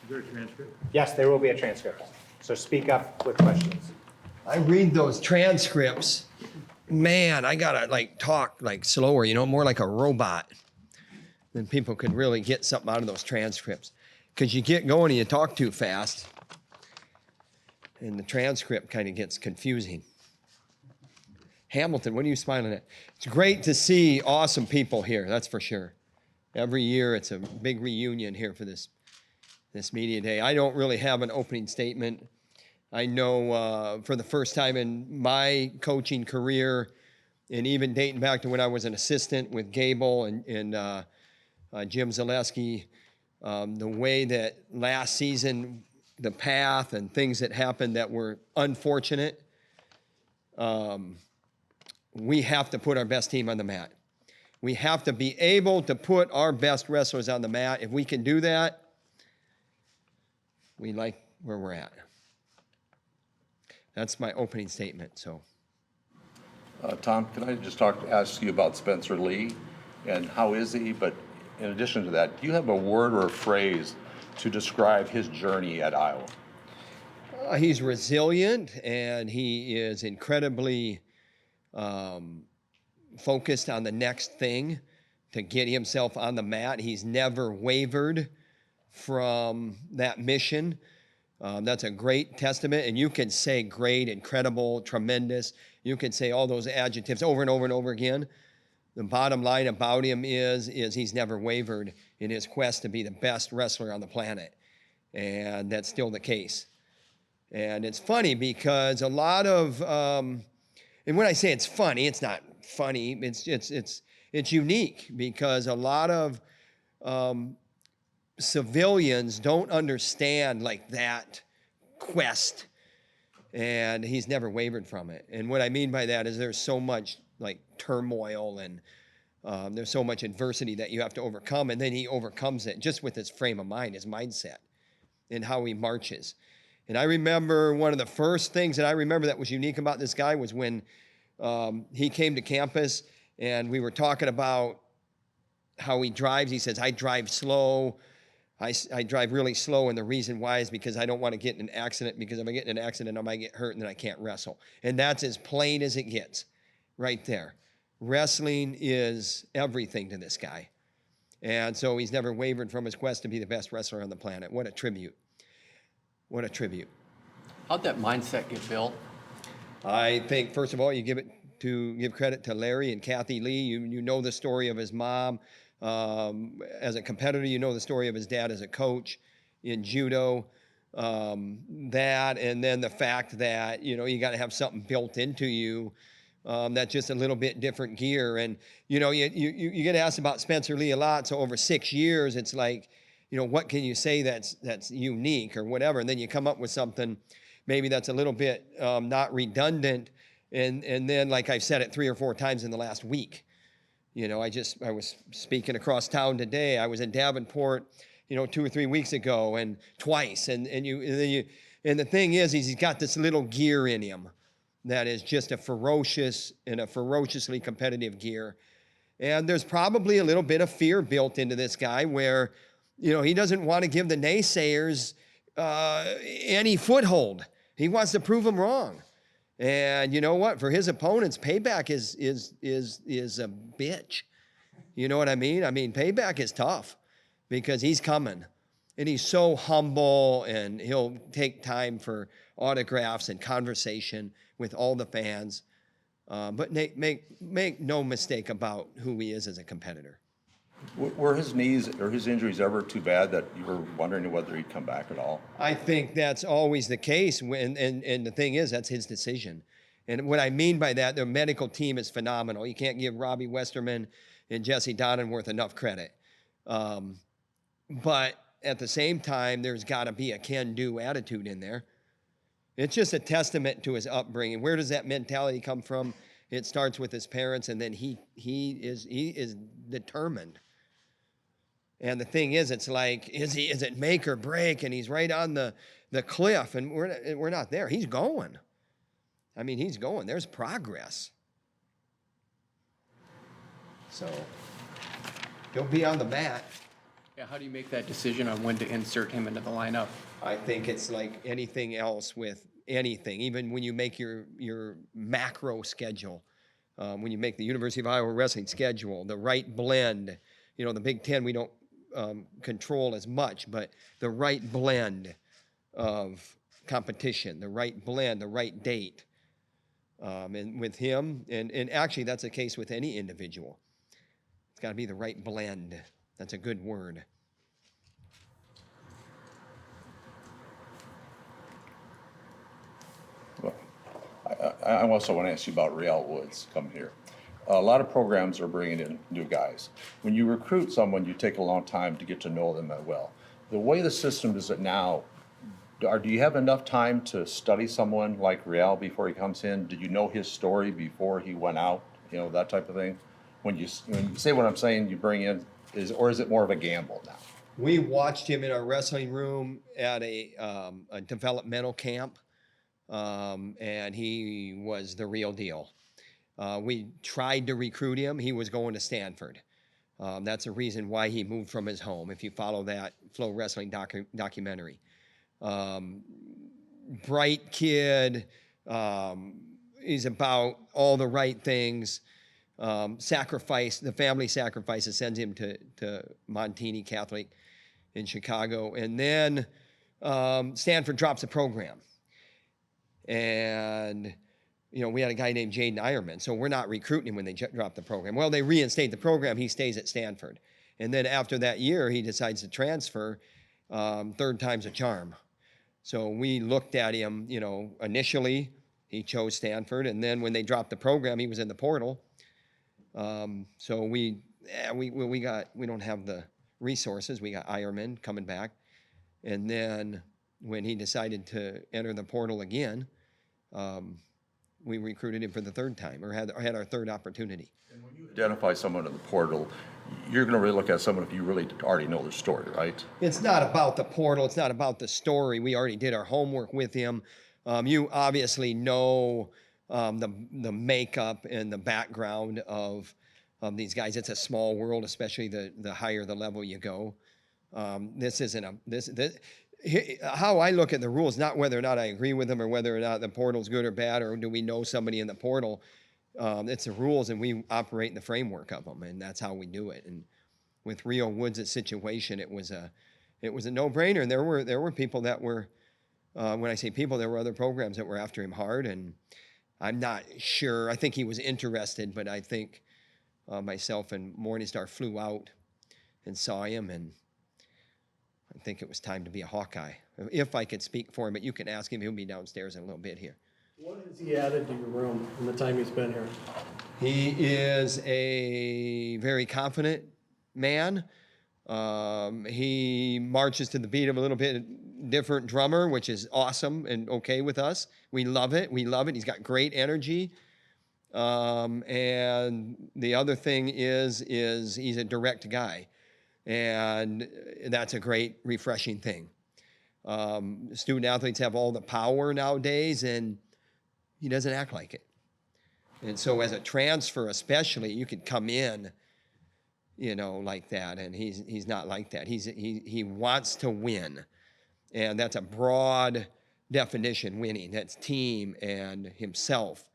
Is there a transcript? Yes, there will be a transcript. So speak up with questions. I read those transcripts, man, I gotta like talk like slower, you know, more like a robot. Then people could really get something out of those transcripts. Because you get going and you talk too fast, and the transcript kind of gets confusing. Hamilton, what are you smiling at? It's great to see awesome people here, that's for sure. Every year it's a big reunion here for this media day. I don't really have an opening statement. I know for the first time in my coaching career, and even dating back to when I was an assistant with Gable and Jim Zaleski, the way that last season, the path and things that happened that were unfortunate, we have to put our best team on the mat. We have to be able to put our best wrestlers on the mat. If we can do that, we like where we're at. That's my opening statement. So, Tom, can I just ask you about Spencer Lee and how is he? But in addition to that, do you have a word or a phrase to describe his journey at Iowa? He's resilient and he is incredibly focused on the next thing to get himself on the mat. He's never wavered from that mission. That's a great testament. And you can say great, incredible, tremendous. You can say all those adjectives over and over and over again. The bottom line about him is he's never wavered in his quest to be the best wrestler on the planet. And that's still the case. And it's funny because a lot of, and when I say it's funny, it's not funny. It's unique because a lot of civilians don't understand like that quest, and he's never wavered from it. And what I mean by that is there's so much like turmoil and there's so much adversity that you have to overcome, and then he overcomes it just with his frame of mind, his mindset, and how he marches. And I remember one of the first things that I remember that was unique about this guy was when he came to campus and we were talking about how he drives. He says, I drive slow. I drive really slow, and the reason why is because I don't want to get in an accident, because if I get in an accident, I might get hurt and then I can't wrestle. And that's as plain as it gets right there. Wrestling is everything to this guy. And so he's never wavered from his quest to be the best wrestler on the planet. What a tribute. What a tribute. How'd that mindset get built? I think, first of all, you give credit to Larry and Kathy Lee. You know the story of his mom. As a competitor, you know the story of his dad as a coach in judo. That, and then the fact that, you know, you got to have something built into you that's just a little bit different gear. And, you know, you get asked about Spencer Lee a lot. So over 6 years, it's like, you know, what can you say that's unique or whatever? And then you come up with something maybe that's a little bit not redundant. And then, like I've said it 3 or 4 times in the last week, you know, I was speaking across town today. I was in Davenport, you know, 2 or 3 weeks ago, and twice. And the thing is, he's got this little gear in him that is just a ferociously competitive gear. And there's probably a little bit of fear built into this guy where, you know, he doesn't want to give the naysayers any foothold. He wants to prove them wrong. And you know what? For his opponents, payback is a bitch. You know what I mean? I mean, payback is tough because he's coming. And he's so humble, and he'll take time for autographs and conversation with all the fans. But make no mistake about who he is as a competitor. Were his knees or his injuries ever too bad that you were wondering whether he'd come back at all? I think that's always the case. And the thing is, that's his decision. And what I mean by that, their medical team is phenomenal. You can't give Robbie Westerman and Jesse Donenworth enough credit. But at the same time, there's got to be a can-do attitude in there. It's just a testament to his upbringing. Where does that mentality come from? It starts with his parents, and then he is determined. And the thing is, it's like, is it make or break? And he's right on the cliff, and we're not there. He's going. I mean, he's going. There's progress. So he'll be on the mat. Yeah, how do you make that decision on when to insert him into the lineup? I think it's like anything else with anything, even when you make your macro schedule, when you make the University of Iowa wrestling schedule, the right blend. You know, the Big Ten we don't control as much, but the right blend of competition, the right blend, the right date. And with him, and actually that's the case with any individual. It's got to be the right blend. That's a good word. I also want to ask you about Real Woods coming here. A lot of programs are bringing in new guys. When you recruit someone, you take a long time to get to know them well. The way the system is it now, do you have enough time to study someone like Real before he comes in? Did you know his story before he went out? You know, that type of thing? When you say what I'm saying, you bring in, or is it more of a gamble now? We watched him in our wrestling room at a developmental camp, and he was the real deal. We tried to recruit him. He was going to Stanford. That's the reason why he moved from his home, if you follow that Flow Wrestling documentary. Bright kid. He's about all the right things. The family sacrifices sends him to Montini Catholic in Chicago. And then Stanford drops the program. And, you know, we had a guy named Jaden Ironman, so we're not recruiting him when they drop the program. Well, they reinstate the program. He stays at Stanford. And then after that year, he decides to transfer. Third time's a charm. So we looked at him, you know, initially he chose Stanford. And then when they dropped the program, he was in the portal. So we don't have the resources. We got Ironman coming back. And then when he decided to enter the portal again, we recruited him for the third time, or had our third opportunity. And when you identify someone in the portal, you're going to really look at someone if you really already know their story, right? It's not about the portal. It's not about the story. We already did our homework with him. You obviously know the makeup and the background of these guys. It's a small world, especially the higher the level you go. This isn't how I look at the rules, not whether or not I agree with them or whether or not the portal's good or bad, or do we know somebody in the portal. It's the rules, and we operate in the framework of them, and that's how we do it. And with Real Woods' situation, it was a no-brainer. And there were people that were, when I say people, there were other programs that were after him hard, and I'm not sure. I think he was interested, but I think myself and Morningstar flew out and saw him, and I think it was time to be a Hawkeye. If I could speak for him, but you can ask him. He'll be downstairs in a little bit here. What has he added to your room in the time he's been here? He is a very confident man. He marches to the beat of a little bit different drummer, which is awesome and okay with us. We love it. He's got great energy. And the other thing is he's a direct guy. And that's a great, refreshing thing. Student athletes have all the power nowadays, and he doesn't act like it. And so as a transfer especially, you could come in, you know, like that, and he's not like that. He wants to win. And that's a broad definition, winning. That's team and himself.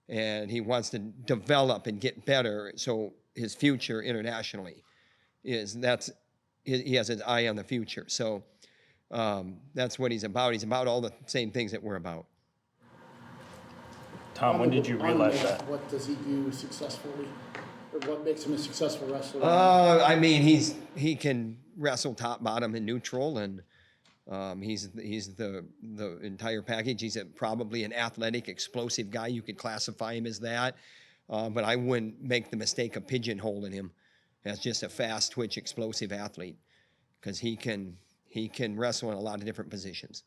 And he wants to develop and get better, so his future internationally he has his eye on the future. So that's what he's about. He's about all the same things that we're about. Tom, when did you realize that? What does he do successfully? Or what makes him a successful wrestler? I mean, he can wrestle top, bottom, and neutral, and he's the entire package. He's probably an athletic, explosive guy. You could classify him as that, but I wouldn't make the mistake of pigeonholing him as just a fast twitch, explosive athlete, because he can wrestle in a lot of different positions.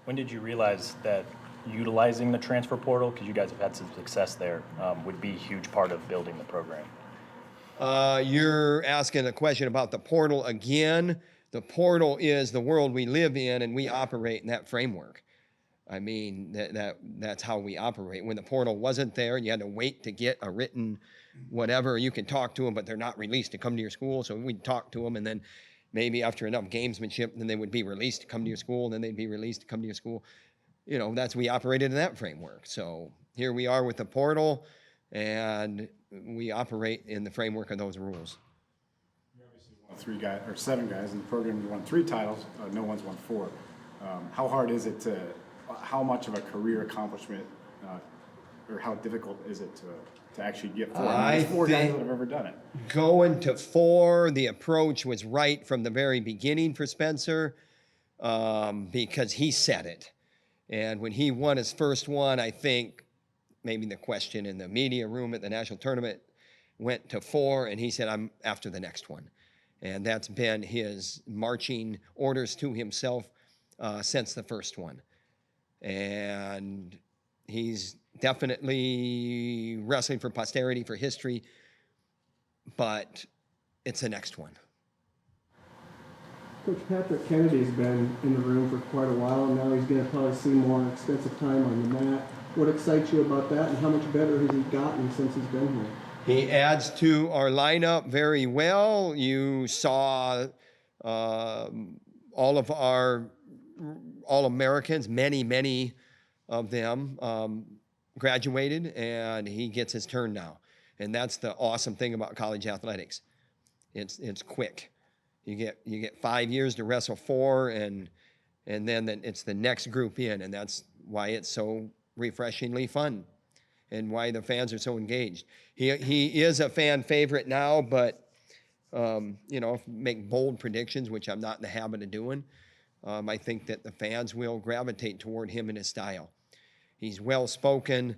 When did you realize that utilizing the transfer portal, because you guys have had some success there, would be a huge part of building the program? You're asking a question about the portal again. The portal is the world we live in, and we operate in that framework. I mean, that's how we operate. When the portal wasn't there and you had to wait to get a written whatever. You can talk to them, but they're not released to come to your school. So we'd talk to them, and then maybe after enough gamesmanship, then they would be released to come to your school, and then they'd be released to come to your school. You know, we operated in that framework. So here we are with the portal, and we operate in the framework of those rules. Three guys, or seven guys in the program, you won 3 titles, no one's won 4. How hard is it how much of a career accomplishment, or how difficult is it to actually get 4? There's 4 guys that have ever done it. Going to 4, the approach was right from the very beginning for Spencer, because he said it. And when he won his first one, I think maybe the question in the media room at the national tournament went to 4, and he said, I'm after the next one. And that's been his marching orders to himself since the first one. And he's definitely wrestling for posterity, for history, but it's the next one. Coach Patrick Kennedy's been in the room for quite a while, and now he's going to probably see more extensive time on the mat. What excites you about that, and how much better has he gotten since he's been here? He adds to our lineup very well. You saw all of our All-Americans, many of them graduated, and he gets his turn now. And that's the awesome thing about college athletics. It's quick. You get 5 years to wrestle 4, and then it's the next group in, and that's why it's so refreshingly fun, and why the fans are so engaged. He is a fan favorite now, but make bold predictions, which I'm not in the habit of doing. I think that the fans will gravitate toward him and his style. He's well-spoken.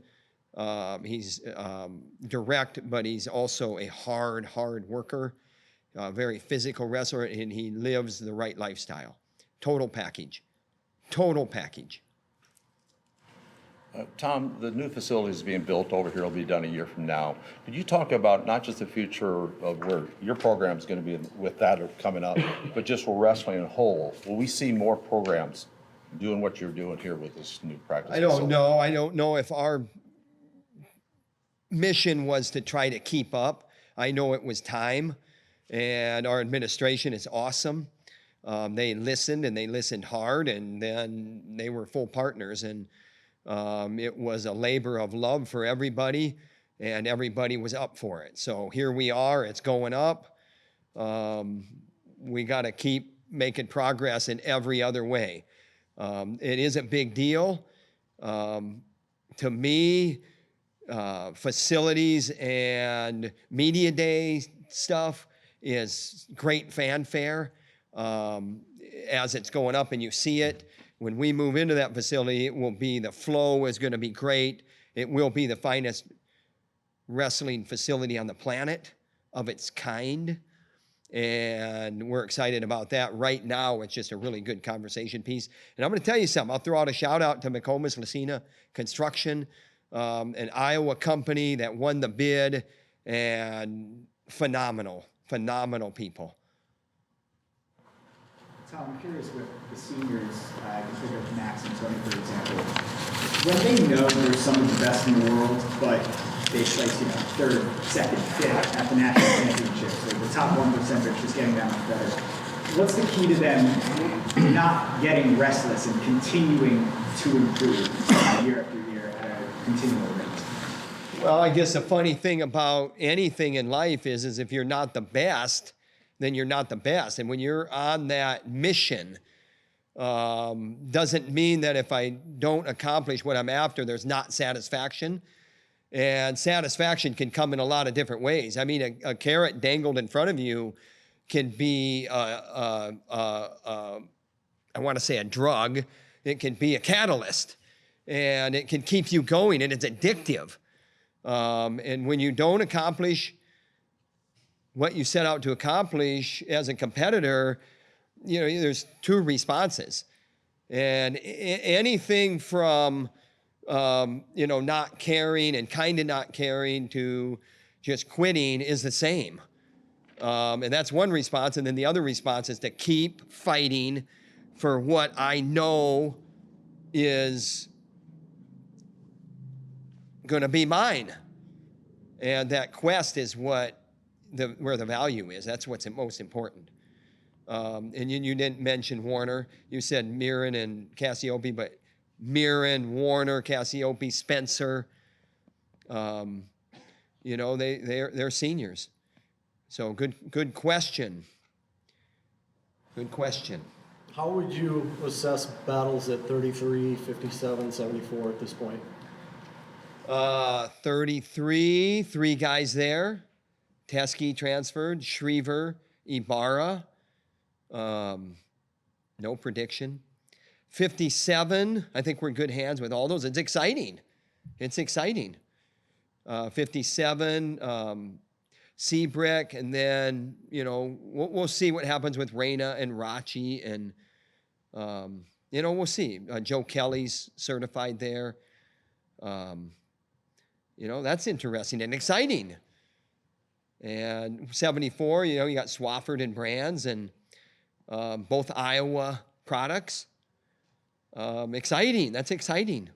He's direct, but he's also a hard worker, very physical wrestler, and he lives the right lifestyle. Total package. Tom, the new facilities being built over here will be done a year from now. Could you talk about not just the future of where your program is going to be with that coming up, but just for wrestling in whole? Will we see more programs doing what you're doing here with this new practice facility? I don't know if our mission was to try to keep up. I know it was time, and our administration is awesome. They listened, and they listened hard, and then they were full partners, and it was a labor of love for everybody, and everybody was up for it. So here we are, it's going up. We got to keep making progress in every other way. It is a big deal. To me, facilities and media day stuff is great fanfare as it's going up and you see it. When we move into that facility, the flow is going to be great. It will be the finest wrestling facility on the planet of its kind. And we're excited about that. Right now, it's just a really good conversation piece. And I'm going to tell you something. I'll throw out a shout out to McComas Lucina Construction, an Iowa company that won the bid, and phenomenal people. Tom, I'm curious with the seniors, I can think of Max and Tony, for example. When they know they're some of the best in the world, but they place, third, second, fifth at the national championships, like the top 1% are just getting that much better. What's the key to them not getting restless and continuing to improve year after year at a continual rate? Well, I guess the funny thing about anything in life is if you're not the best, then you're not the best. And when you're on that mission, doesn't mean that if I don't accomplish what I'm after, there's not satisfaction. And satisfaction can come in a lot of different ways. I mean, a carrot dangled in front of you can be, I want to say a drug. It can be a catalyst. And it can keep you going, and it's addictive. And when you don't accomplish what you set out to accomplish as a competitor, there's two responses. And anything from, not caring and kind of not caring to just quitting is the same. And that's one response. And then the other response is to keep fighting for what I know is going to be mine. And that quest is where the value is. That's what's most important. And you didn't mention Warner. You said Mirren and Cassiope, but Mirren, Warner, Cassiope, Spencer, you know, they're seniors. So good question. Good question. How would you assess battles at 33, 57, 74 at this point? 33, 3 guys there. Teskey transferred, Schriever, Ibarra. No prediction. 57, I think we're in good hands with all those. It's exciting. It's exciting. 57, Seabrick, and then, you know, we'll see what happens with Reyna and Rachi, and, you know, we'll see. Joe Kelly's certified there. You know, that's interesting and exciting. And 74, you know, you got Swafford and Brands, and both Iowa products. Exciting. That's exciting.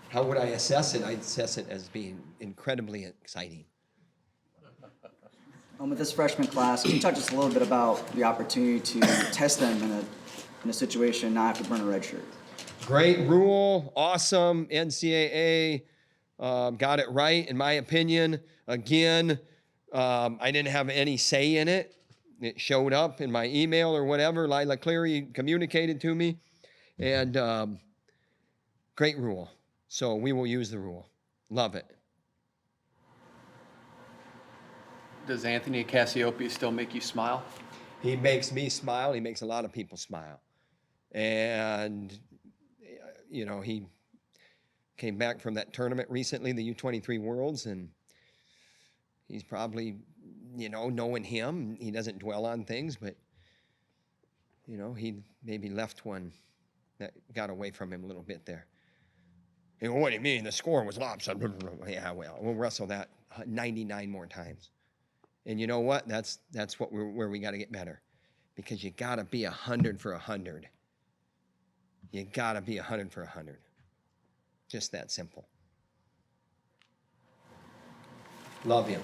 How would I assess it? I'd assess it as being incredibly exciting. With this freshman class, can you talk just a little bit about the opportunity to test them in a situation, not have to burn a red shirt? Great rule, awesome. NCAA got it right, in my opinion. Again, I didn't have any say in it. It showed up in my email or whatever. Lila Cleary communicated to me, and great rule. So we will use the rule. Love it. Does Anthony Cassiope still make you smile? He makes me smile. He makes a lot of people smile. And, you know, he came back from that tournament recently, the U23 Worlds, and he's probably, you know, knowing him, he doesn't dwell on things, but, you know, he maybe left one that got away from him a little bit there. You know, what do you mean? The score was lopsided. Yeah, well, we'll wrestle that 99 more times. And you know what? That's where we got to get better, because you got to be 100 for 100. You got to be 100 for 100. Just that simple. Love you.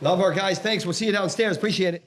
Love our guys. Thanks. We'll see you downstairs. Appreciate it.